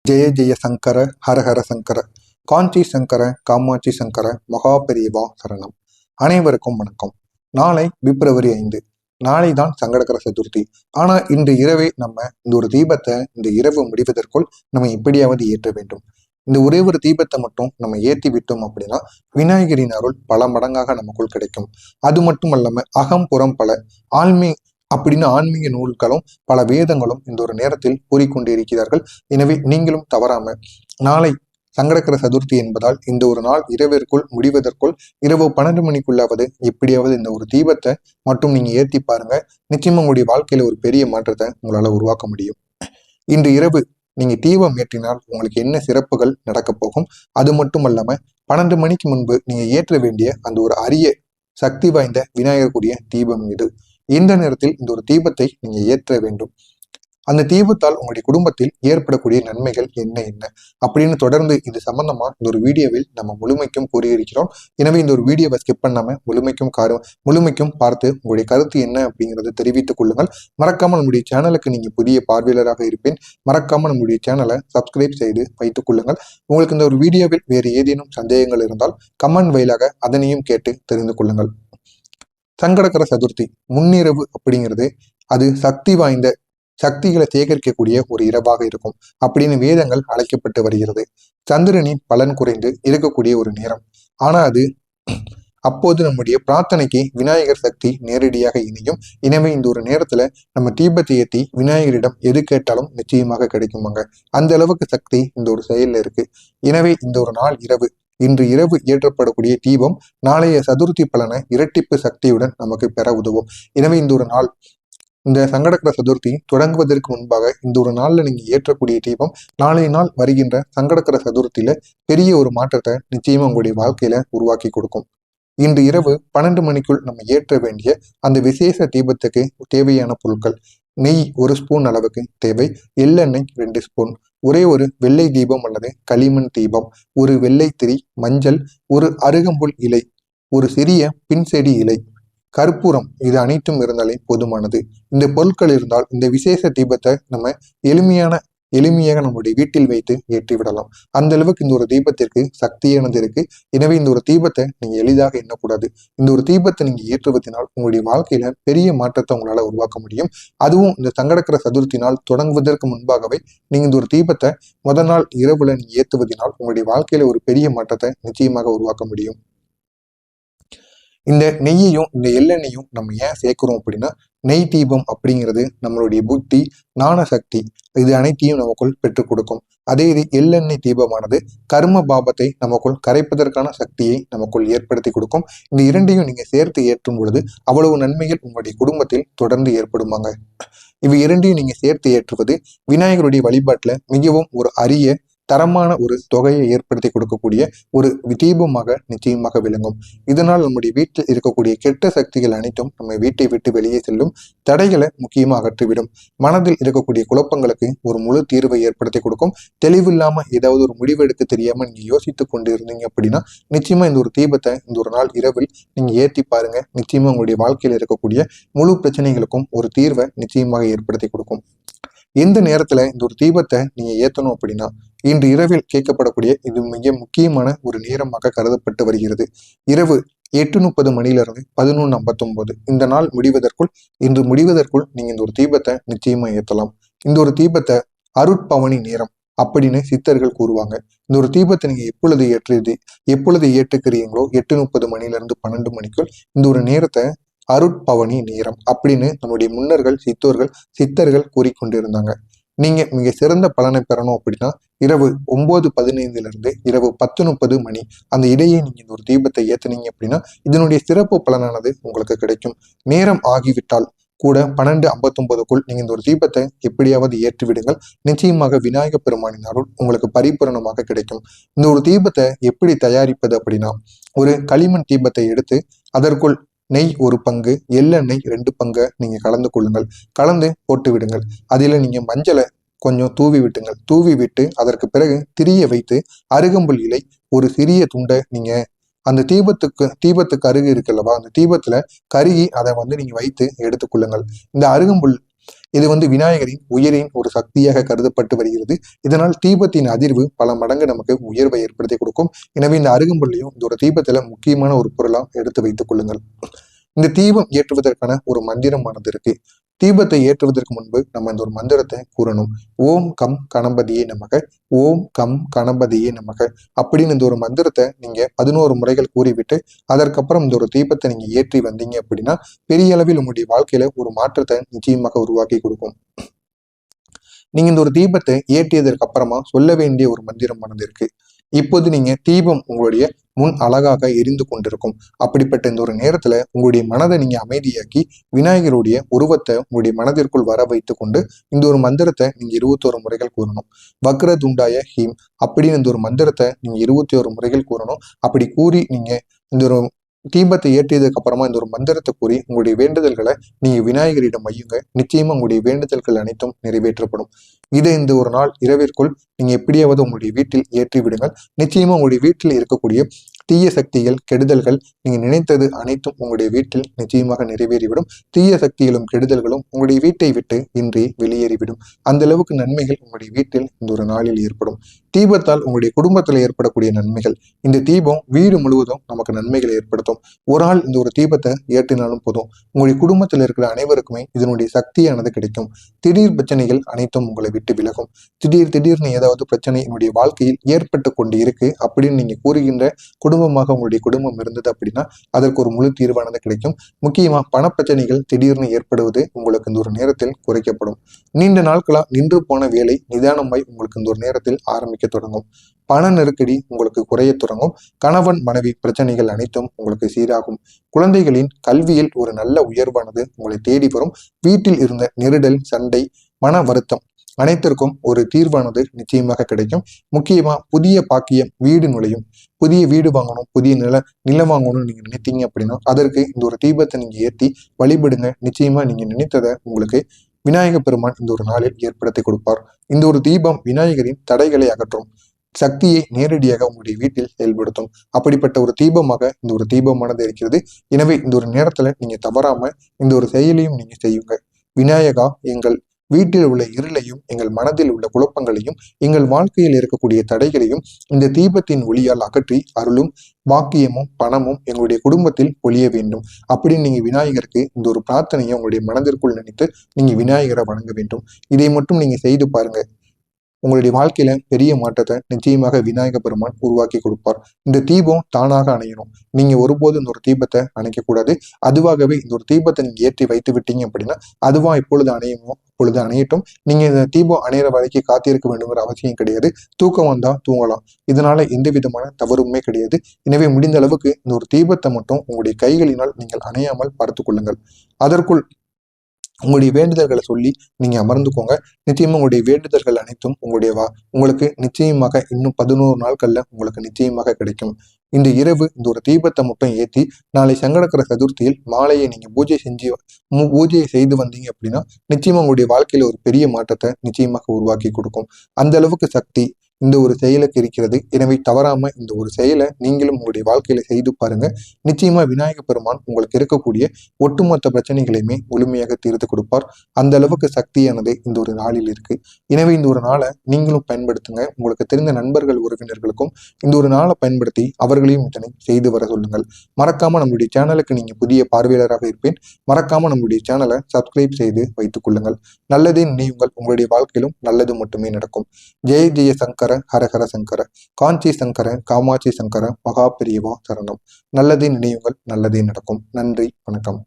ஜெய ஜெய சங்கர ஹர ஹர சங்கர காஞ்சி சங்கர காமாட்சி சங்கர மகாபெரிவா சரணம். அனைவருக்கும் வணக்கம். நாளை பிப்ரவரி 5. நாளை தான் சங்கடகர சதுர்த்தி. ஆனா இன்று இரவே நம்ம இந்த ஒரு தீபத்தை இந்த இரவு முடிவதற்குள் நம்ம எப்படியாவது ஏற்ற வேண்டும். இந்த ஒரே ஒரு தீபத்தை மட்டும் நம்ம ஏற்றி விட்டோம் அப்படின்னா விநாயகரின் அருள் பல மடங்காக நமக்குள் கிடைக்கும். அது மட்டும் அல்லாம அகம் புறம் பல ஆன்மீக நூல்களும் பல வேதங்களும் இந்த ஒரு நேரத்தில் கூறிக்கொண்டு இருக்கிறார்கள். எனவே நீங்களும் தவறாம நாளை சங்கடகர சதுர்த்தி என்பதால் இந்த ஒரு நாள் இரவிற்குள் முடிவதற்குள் இரவு 12 மணிக்குள்ளாவது எப்படியாவது இந்த ஒரு தீபத்தை மட்டும் நீங்க ஏற்றி பாருங்க. நிச்சயமா உங்களுடைய வாழ்க்கையில ஒரு பெரிய மாற்றத்தை உங்களால உருவாக்க முடியும். இன்று இரவு நீங்க தீபம் ஏற்றினால் உங்களுக்கு என்ன சிறப்புகள் நடக்க போகும். அது மட்டும் அல்லாம 12 மணிக்கு முன்பு நீங்க ஏற்ற வேண்டிய அந்த ஒரு அரிய சக்தி வாய்ந்த விநாயகருக்குரிய தீபம் இது. இந்த நேரத்தில் இந்த ஒரு தீபத்தை நீங்க ஏற்ற வேண்டும். அந்த தீபத்தால் உங்களுடைய குடும்பத்தில் ஏற்படக்கூடிய நன்மைகள் என்ன அப்படின்னு தொடர்ந்து இது சம்பந்தமா இந்த ஒரு வீடியோவில் நம்ம முழுமைக்கும் கூறியிருக்கிறோம். எனவே இந்த ஒரு வீடியோவை ஸ்கிப் பண்ணாம முழுமைக்கும் பார்த்து உங்களுடைய கருத்து என்ன அப்படிங்கறத தெரிவித்துக் கொள்ளுங்கள். மறக்காம நம்முடைய சேனலுக்கு நீங்க புதிய பார்வையாளராக இருப்பேன். மறக்காம நம்முடைய சேனலை சப்ஸ்கிரைப் செய்து வைத்துக் கொள்ளுங்கள். உங்களுக்கு இந்த ஒரு வீடியோவில் வேறு ஏதேனும் சந்தேகங்கள் இருந்தால் கமெண்ட் வாயிலாக அதனையும் கேட்டு தெரிந்து கொள்ளுங்கள். சங்கடகர சதுர்த்தி முன்னிரவு அப்படிங்கிறது அது சக்தி வாய்ந்த சக்திகளை சேகரிக்கக்கூடிய ஒரு இரவாக இருக்கும் அப்படின்னு வேதங்கள் அழைக்கப்பட்டு வருகிறது. சந்திரனின் பலன் குறைந்து இருக்கக்கூடிய ஒரு நேரம். ஆனா அப்போது நம்முடைய பிரார்த்தனைக்கு விநாயகர் சக்தி நேரடியாக இணையும். எனவே இந்த ஒரு நேரத்துல நம்ம தீபத்தை ஏற்றி விநாயகரிடம் எது கேட்டாலும் நிச்சயமாக கிடைக்குமாங்க. அந்த அளவுக்கு சக்தி இந்த ஒரு செயல்ல இருக்கு. எனவே இந்த ஒரு நாள் இரவு இன்று இரவு ஏற்றப்படக்கூடிய தீபம் நாளைய சதுர்த்தி பலனை இரட்டிப்பு சக்தியுடன் நமக்கு பெற உதவும். எனவே இந்த ஒரு நாள் இந்த சங்கடகர சதுர்த்தி தொடங்குவதற்கு முன்பாக இந்த ஒரு நாள்ல நீங்க ஏற்றக்கூடிய தீபம் நாளைய நாள் வருகின்ற சங்கடகர சதுர்த்தியில பெரிய ஒரு மாற்றத்தை நிச்சயமா உங்களுடைய வாழ்க்கையில உருவாக்கி கொடுக்கும். இன்று இரவு 12 மணிக்குள் நம்ம ஏற்ற வேண்டிய அந்த விசேஷ தீபத்துக்கு தேவையான பொருட்கள்: நெய் 1 ஸ்பூன் அளவுக்கு தேவை, எள்ளெண்ணெய் 2 ஸ்பூன், ஒரே ஒரு வெள்ளை தீபம் அல்லது களிமண் தீபம், ஒரு வெள்ளை திரி, மஞ்சள், ஒரு அருகம்புல் இலை, ஒரு சிறிய பின்செடி இலை, கற்பூரம், இது அனைத்தும் இருந்தாலே போதுமானது. இந்த பொருட்கள் இருந்தால் இந்த விசேஷ தீபத்தை நம்ம எளிமையாக நம்முடைய வீட்டில் வைத்து ஏற்றி விடலாம். அந்த அளவுக்கு இந்த ஒரு தீபத்திற்கு சக்தியானது இருக்கு. எனவே இந்த ஒரு தீபத்தை நீங்க எளிதாக எண்ணக்கூடாது. இந்த ஒரு தீபத்தை நீங்க ஏற்றுவதனால் உங்களுடைய வாழ்க்கையில பெரிய மாற்றத்தை உங்களால உருவாக்க முடியும். அதுவும் இந்த சங்கடகர சதுர்த்தி நாள் தொடங்குவதற்கு முன்பாகவே நீங்க இந்த ஒரு தீபத்தை முதல் நாள் இரவுல நீங்க ஏற்றுவதனால் உங்களுடைய வாழ்க்கையில ஒரு பெரிய மாற்றத்தை நிச்சயமாக உருவாக்க முடியும். இந்த நெய்யையும் இந்த எள்ளெண்ணையும் நம்ம ஏன் சேர்க்கிறோம் அப்படின்னா, நெய் தீபம் அப்படிங்கிறது நம்மளுடைய புத்தி, ஞான சக்தி, இது அனைத்தையும் நமக்குள் பெற்றுக் கொடுக்கும். அதே இது எள்ளெண்ணெய் தீபமானது கர்ம பாபத்தை நமக்குள் கரைப்பதற்கான சக்தியை நமக்குள் ஏற்படுத்தி கொடுக்கும். இந்த இரண்டையும் நீங்க சேர்த்து ஏற்றும் பொழுது அவ்வளவு நன்மைகள் உங்களுடைய குடும்பத்தில் தொடர்ந்து ஏற்படுமாங்க. இவை இரண்டையும் நீங்க சேர்த்து ஏற்றுவது விநாயகருடைய வழிபாட்டுல மிகவும் ஒரு அரிய தரமான ஒரு தொகையை ஏற்படுத்தி கொடுக்கக்கூடிய ஒரு தீபமாக நிச்சயமாக விளங்கும். இதனால் நம்முடைய வீட்டில் இருக்கக்கூடிய கெட்ட சக்திகள் அனைத்தும் நம்ம வீட்டை விட்டு வெளியே செல்லும். தடைகளை முக்கியமாக அகற்றிவிடும். மனதில் இருக்கக்கூடிய குழப்பங்களுக்கு ஒரு முழு தீர்வை ஏற்படுத்தி கொடுக்கும். தெளிவில்லாம ஏதாவது ஒரு முடிவு எடுக்க தெரியாம நீங்க யோசித்துக் கொண்டு இருந்தீங்க அப்படின்னா நிச்சயமா இந்த ஒரு தீபத்தை இந்த ஒரு நாள் இரவில் நீங்க ஏற்றி பாருங்க. நிச்சயமா உங்களுடைய வாழ்க்கையில் இருக்கக்கூடிய முழு பிரச்சனைகளுக்கும் ஒரு தீர்வை நிச்சயமாக ஏற்படுத்தி கொடுக்கும். எந்த நேரத்துல இந்த ஒரு தீபத்தை நீங்க ஏத்தணும் அப்படின்னா, இன்று இரவில் கேட்கப்படக்கூடிய இது மிக முக்கியமான ஒரு நேரமாக கருதப்பட்டு வருகிறது. இரவு 8:30 மணியிலிருந்து 11:59 இந்த நாள் இன்று முடிவதற்குள் நீங்க இந்த ஒரு தீபத்தை நிச்சயமா ஏற்றலாம். இந்த ஒரு தீபத்தை அருட்பவனி நேரம் அப்படின்னு சித்தர்கள் கூறுவாங்க. இந்த ஒரு தீபத்தை நீங்க எப்பொழுது ஏற்றுக்கிறீங்களோ 8:30 மணியிலிருந்து 12 மணிக்குள் இந்த ஒரு நேரத்தை அருட்பவனி நேரம் அப்படின்னு நம்முடைய முன்னர்கள் சித்தர்கள் கூறிக்கொண்டிருந்தாங்க. நீங்க மிக சிறந்த பலனை பெறணும் அப்படின்னா இரவு 9:15 இரவு 10:30 மணி அந்த இடையே நீங்க இந்த ஒரு தீபத்தை ஏத்துனீங்க அப்படின்னா இதனுடைய சிறப்பு பலனானது உங்களுக்கு கிடைக்கும். நேரம் ஆகிவிட்டால் கூட 12:59க்குள் நீங்க இந்த ஒரு தீபத்தை எப்படியாவது ஏற்றிவிடுங்கள். நிச்சயமாக விநாயக பெருமானின் அருள் உங்களுக்கு பரிபூரணமாக கிடைக்கும். இந்த ஒரு தீபத்தை எப்படி தயாரிப்பது அப்படின்னா, ஒரு களிமண் தீபத்தை எடுத்து அதற்குள் நெய் 1 பங்கு, எள்ளெண்ணெய் 2 பங்கு நீங்க கலந்து போட்டு விடுங்கள். அதில நீங்க மஞ்சளை கொஞ்சம் தூவி விட்டு அதற்கு பிறகு திரிய வைத்து அருகம்புல் இலை ஒரு சிறிய துண்டை நீங்க அந்த தீபத்துக்கு அருகு இருக்குல்லவா, அந்த தீபத்துல கருகி அதை நீங்க வைத்து எடுத்துக்கொள்ளுங்கள். இந்த அருகம்புல் இது விநாயகரின் உயிரின் ஒரு சக்தியாக கருதப்பட்டு வருகிறது. இதனால் தீபத்தின் அதிர்வு பல மடங்கு நமக்கு உயர்வை ஏற்படுத்தி கொடுக்கும். எனவே இந்த அருகம்புல்லையும் இந்த ஒரு தீபத்துல முக்கியமான ஒரு பொருளா எடுத்து வைத்துக் கொள்ளுங்கள். இந்த தீபம் ஏற்றுவதற்கான ஒரு மந்திரமானது இருக்கு. தீபத்தை ஏற்றுவதற்கு முன்பு நம்ம இந்த ஒரு மந்திரத்தை கூறணும். ஓம் கம் கணபதியே நமக, ஓம் கம் கணபதியே நமக அப்படின்னு இந்த ஒரு மந்திரத்தை நீங்க 11 முறைகள் கூறிவிட்டு அதற்கப்புறம் இந்த ஒரு தீபத்தை நீங்க ஏற்றி வந்தீங்க அப்படின்னா பெரிய அளவில் உங்களுடைய வாழ்க்கையில ஒரு மாற்றத்தை நிச்சயமாக உருவாக்கி கொடுக்கும். நீங்க இந்த ஒரு தீபத்தை ஏற்றியதற்கு அப்புறமா சொல்ல வேண்டிய ஒரு மந்திரமானது இருக்கு. இப்போது நீங்க தீபம் உங்களுடைய முன் அழகாக எரிந்து கொண்டிருக்கும். அப்படிப்பட்ட இந்த ஒரு நேரத்துல உங்களுடைய மனதை நீங்க அமைதியாக்கி விநாயகருடைய உருவத்தை உங்களுடைய மனதிற்குள் வர வைத்து கொண்டு இந்த ஒரு மந்திரத்தை நீங்க 21 முறைகள் கூறணும். வக்ர துண்டாய ஹீம் அப்படின்னு இந்த ஒரு மந்திரத்தை நீங்க 21 முறைகள் கூறணும். அப்படி கூறி நீங்க இந்த ஒரு தீபத்தை ஏற்றியதுக்கு அப்புறமா இந்த ஒரு மந்திரத்தை கூறி உங்களுடைய வேண்டுதல்களை நீங்க விநாயகரிடம் வையுங்க. நிச்சயமா உங்களுடைய வேண்டுதல்கள் அனைத்தும் நிறைவேற்றப்படும். இதை இந்த ஒரு நாள் இரவிற்குள் நீங்க எப்படியாவது உங்களுடைய வீட்டில் ஏற்றி விடுங்கள். நிச்சயமா உங்களுடைய வீட்டில் இருக்கக்கூடிய தீய சக்திகள், கெடுதல்கள், நீங்க நினைத்தது அனைத்தும் உங்களுடைய வீட்டில் நிச்சயமாக நிறைவேறிவிடும். தீய சக்திகளும் கெடுதல்களும் உங்களுடைய வீட்டை விட்டு இன்றே வெளியேறிவிடும். அந்த அளவுக்கு நன்மைகள் உங்களுடைய வீட்டில் இந்த ஒரு நாளில் ஏற்படும். தீபத்தால் உங்களுடைய குடும்பத்தில் ஏற்படக்கூடிய நன்மைகள், இந்த தீபம் வீடு முழுவதும் நமக்கு நன்மைகளை ஏற்படுத்தும். ஒரு ஆள் இந்த ஒரு தீபத்தை ஏற்றினாலும் போதும், உங்களுடைய குடும்பத்தில் இருக்கிற அனைவருக்குமே இதனுடைய சக்தியானது கிடைக்கும். திடீர் பிரச்சனைகள் அனைத்தும் உங்களை விட்டு விலகும். திடீர்னு ஏதாவது பிரச்சனை என்னுடைய வாழ்க்கையில் ஏற்பட்டு கொண்டு இருக்கு அப்படின்னு நீங்க கூறுகின்ற குடும்பமாக உங்களுடைய குடும்பம் இருந்தது அப்படின்னா அதற்கு ஒரு முழு தீர்வானது கிடைக்கும். முக்கியமா பணப்பிரச்சனைகள் திடீர்னு ஏற்படுவது உங்களுக்கு இந்த ஒரு நேரத்தில் குறைக்கப்படும். நீண்ட நாட்களா நின்று போன வேலை நிதானமாய் உங்களுக்கு இந்த ஒரு நேரத்தில் ஆரம்பிக்க தொடங்கும். பண நெருக்கடி உங்களுக்கு குறைய தொடங்கும். கணவன் மனைவி பிரச்சனைகள் அனைத்தும் உங்களுக்கு சீராகும். குழந்தைகளின் கல்வியில் ஒரு நல்ல உயர்வானது உங்களை தேடி வரும். வீட்டில் இருந்த நெருடல், சண்டை, மன வருத்தம் அனைத்திற்கும் ஒரு தீர்வானது நிச்சயமாக கிடைக்கும். முக்கியமா புதிய பாக்கியம் வீடு நுழையும். புதிய வீடு வாங்கணும், புதிய நிலம் வாங்கணும்னு நீங்க நினைத்தீங்க அப்படின்னா அதற்கு இந்த ஒரு தீபத்தை நீங்க ஏற்றி வழிபடுங்க. நிச்சயமா நீங்க நினைத்ததை உங்களுக்கு விநாயக பெருமான் இந்த ஒரு நாளில் ஏற்படுத்தி கொடுப்பார். இந்த ஒரு தீபம் விநாயகரின் தடைகளை அகற்றும். சக்தியை நேரடியாக உங்களுடைய வீட்டில் செயல்படுத்தும். அப்படிப்பட்ட ஒரு தீபமாக இந்த ஒரு தீபமானது இருக்கிறது. எனவே இந்த ஒரு நேரத்துல நீங்க தவறாம இந்த ஒரு செயலையும் நீங்க செய்யுங்க. விநாயகா, எங்கள் வீட்டில் உள்ள இருளையும், எங்கள் மனதில் உள்ள குழப்பங்களையும், எங்கள் வாழ்க்கையில் இருக்கக்கூடிய தடைகளையும் இந்த தீபத்தின் ஒளியால் அகற்றி அருளும் பாக்கியமும் பணமும் எங்களுடைய குடும்பத்தில் பொழிய வேண்டும் அப்படின்னு நீங்க விநாயகருக்கு இந்த ஒரு பிரார்த்தனையை உங்களுடைய மனதிற்குள் நினைத்து நீங்க விநாயகரை வணங்க வேண்டும். இதை மட்டும் நீங்க செய்து பாருங்க. உங்களுடைய வாழ்க்கையில பெரிய மாற்றத்தை நிச்சயமாக விநாயக பெருமான் உருவாக்கி கொடுப்பார். இந்த தீபம் தானாக அணையணும். நீங்க ஒருபோதும் இந்த ஒரு தீபத்தை அணைக்க கூடாது. அதுவாகவே இந்த ஒரு தீபத்தை நீங்க ஏற்றி வைத்து விட்டீங்க அப்படின்னா அதுவா எப்பொழுது அணையுமோ அப்பொழுது அணையட்டும். நீங்க இந்த தீபம் அணையிற வரைக்கும் காத்திருக்க வேண்டுங்கிற அவசியம் கிடையாது. தூக்கம் வந்தா தூங்கலாம். இதனால எந்த விதமான தவறுமே கிடையாது. எனவே முடிந்த அளவுக்கு இந்த ஒரு தீபத்தை மட்டும் உங்களுடைய கைகளினால் நீங்கள் அணையாமல் பார்த்து கொள்ளுங்கள். அதற்குள் உங்களுடைய வேண்டுதல்களை சொல்லி நீங்க அமர்ந்துக்கோங்க. நிச்சயமா உங்களுடைய வேண்டுதல்கள் அனைத்தும் உங்களுக்கு நிச்சயமாக இன்னும் 11 நாட்கள்ல உங்களுக்கு நிச்சயமாக கிடைக்கும். இந்த இரவு இந்த ஒரு தீபத்தை மட்டும் ஏற்றி நாளை சங்கடகர சதுர்த்தியில் மாலையை நீங்க பூஜையை செய்து வந்தீங்க அப்படின்னா நிச்சயமா உங்களுடைய வாழ்க்கையில ஒரு பெரிய மாற்றத்தை நிச்சயமாக உருவாக்கி கொடுக்கும். அந்த அளவுக்கு சக்தி இந்த ஒரு செயலுக்கு இருக்கிறது. எனவே தவறாம இந்த ஒரு செயலை நீங்களும் உங்களுடைய வாழ்க்கையில செய்து பாருங்க. நிச்சயமா விநாயக பெருமான் உங்களுக்கு இருக்கக்கூடிய ஒட்டுமொத்த பிரச்சனைகளையுமே முழுமையாக தீர்த்து கொடுப்பார். அந்த அளவுக்கு சக்தியானது இந்த ஒரு நாளில் இருக்கு. எனவே இந்த ஒரு நாளை நீங்களும் பயன்படுத்துங்க. உங்களுக்கு தெரிந்த நண்பர்கள், உறவினர்களுக்கும் இந்த ஒரு நாளை பயன்படுத்தி அவர்களையும் இதனை செய்து வர சொல்லுங்கள். மறக்காம நம்முடைய சேனலுக்கு நீங்க புதிய பார்வையாளராக இருப்பேன். மறக்காம நம்முடைய சேனலை சப்ஸ்கிரைப் செய்து வைத்துக் கொள்ளுங்கள். நல்லதே நினைவுங்கள். உங்களுடைய வாழ்க்கையிலும் நல்லது மட்டுமே நடக்கும். ஜெய ஜெய சங்கர, ஹரஹர சங்கர, காஞ்சி சங்கர, காமாட்சி சங்கர, மகா பெரியவா சரணம். நல்லதே நினைவுங்கள், நல்லதே நடக்கும். நன்றி, வணக்கம்.